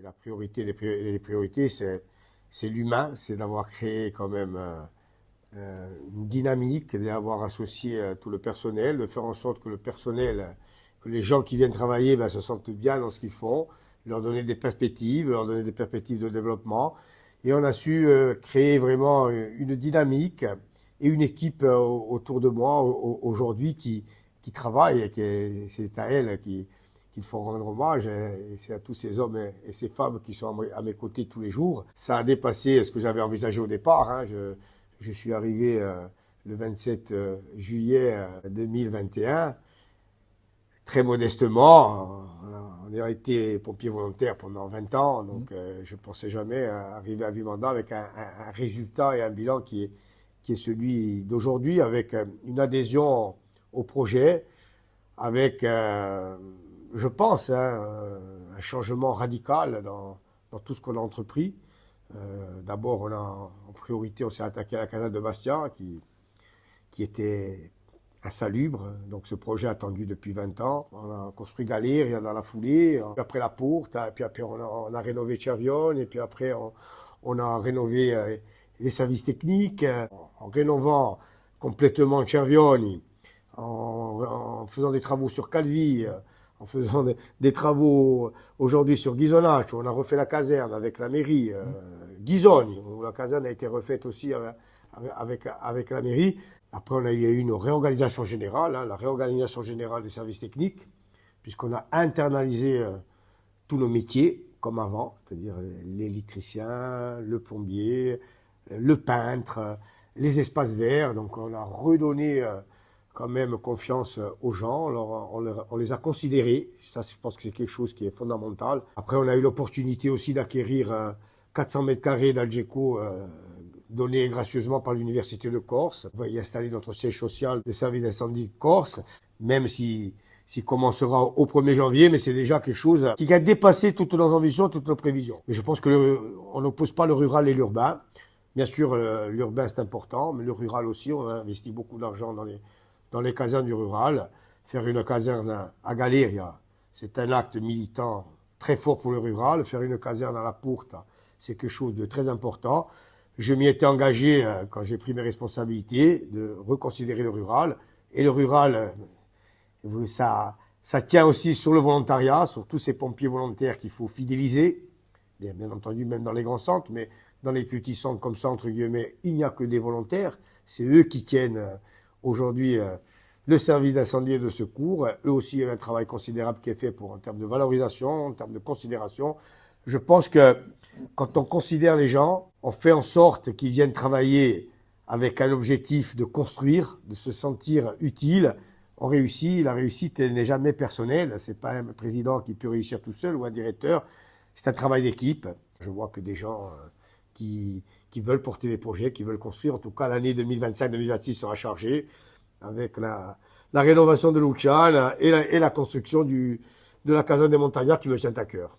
la priorité, les priorités, c'est l'humain, c'est d'avoir créé quand même une dynamique, d'avoir associé tout le personnel, de faire en sorte que le personnel, que les gens qui viennent travailler se sentent bien dans ce qu'ils font, leur donner des perspectives, leur donner des perspectives de développement. Et on a su créer vraiment une dynamique et une équipe autour de moi aujourd'hui qui travaille, et c'est à elle qu'il faut rendre hommage, et c'est à tous ces hommes et ces femmes qui sont à mes côtés tous les jours. Ça a dépassé ce que j'avais envisagé au départ. Je suis arrivé le 27 juillet 2021, très modestement. On a été pompier volontaire pendant 20 ans, donc je ne pensais jamais arriver à mi-mandat avec un résultat et un bilan qui est celui d'aujourd'hui, avec une adhésion au projet, avec, je pense, un changement radical dans tout ce qu'on a entrepris. D'abord, en priorité, on s'est attaqué à la caserne de Bastia, qui était insalubre. Donc, ce projet attendu depuis 20 ans. On a construit Galéria dans la foulée, puis après la Porte, puis après on a rénové Cervione, et puis après on a rénové les services techniques, en rénovant complètement Cervione, en faisant des travaux sur Calvi, en faisant des travaux aujourd'hui sur Ghisonaccio. On a refait la caserne avec la mairie, Ghisoni, où la caserne a été refaite aussi avec la mairie. Après, on a eu une réorganisation générale, la réorganisation générale des services techniques, puisqu'on a internalisé tous nos métiers comme avant, c'est-à-dire l'électricien, le plombier, le peintre, les espaces verts. Donc, on a redonné quand même confiance aux gens. Alors, on les a considérés. Ça, je pense que c'est quelque chose qui est fondamental. Après, on a eu l'opportunité aussi d'acquérir 400 mètres carrés d'Algeco, donné gracieusement par l'Université de Corse. On va y installer notre siège social des services d'incendie de Corse, même s'il commencera au 1er janvier, mais c'est déjà quelque chose qui a dépassé toutes nos ambitions, toutes nos prévisions. Mais je pense qu'on n'oppose pas le rural et l'urbain. Bien sûr, l'urbain c'est important, mais le rural aussi, on a investi beaucoup d'argent dans les casernes du rural. Faire une caserne à Galéria, c'est un acte militant très fort pour le rural. Faire une caserne à la Porte, c'est quelque chose de très important. Je m'y étais engagé, quand j'ai pris mes responsabilités, de reconsidérer le rural. Et le rural, ça tient aussi sur le volontariat, sur tous ces pompiers volontaires qu'il faut fidéliser. Bien entendu, même dans les grands centres, mais dans les petits centres comme ça, entre guillemets, il n'y a que des volontaires. C'est eux qui tiennent aujourd'hui le service d'incendie et de secours. Eux aussi, il y a un travail considérable qui est fait en termes de valorisation, en termes de considération. Je pense que quand on considère les gens, on fait en sorte qu'ils viennent travailler avec un objectif de construire, de se sentir utile. On réussit. La réussite n'est jamais personnelle. C'est pas un président qui peut réussir tout seul ou un directeur. C'est un travail d'équipe. Je vois que des gens qui veulent porter des projets, qui veulent construire. En tout cas, l'année 2025-2026 sera chargée avec la rénovation de Luciane et la construction de la caserne des Montagnards qui me tient à cœur.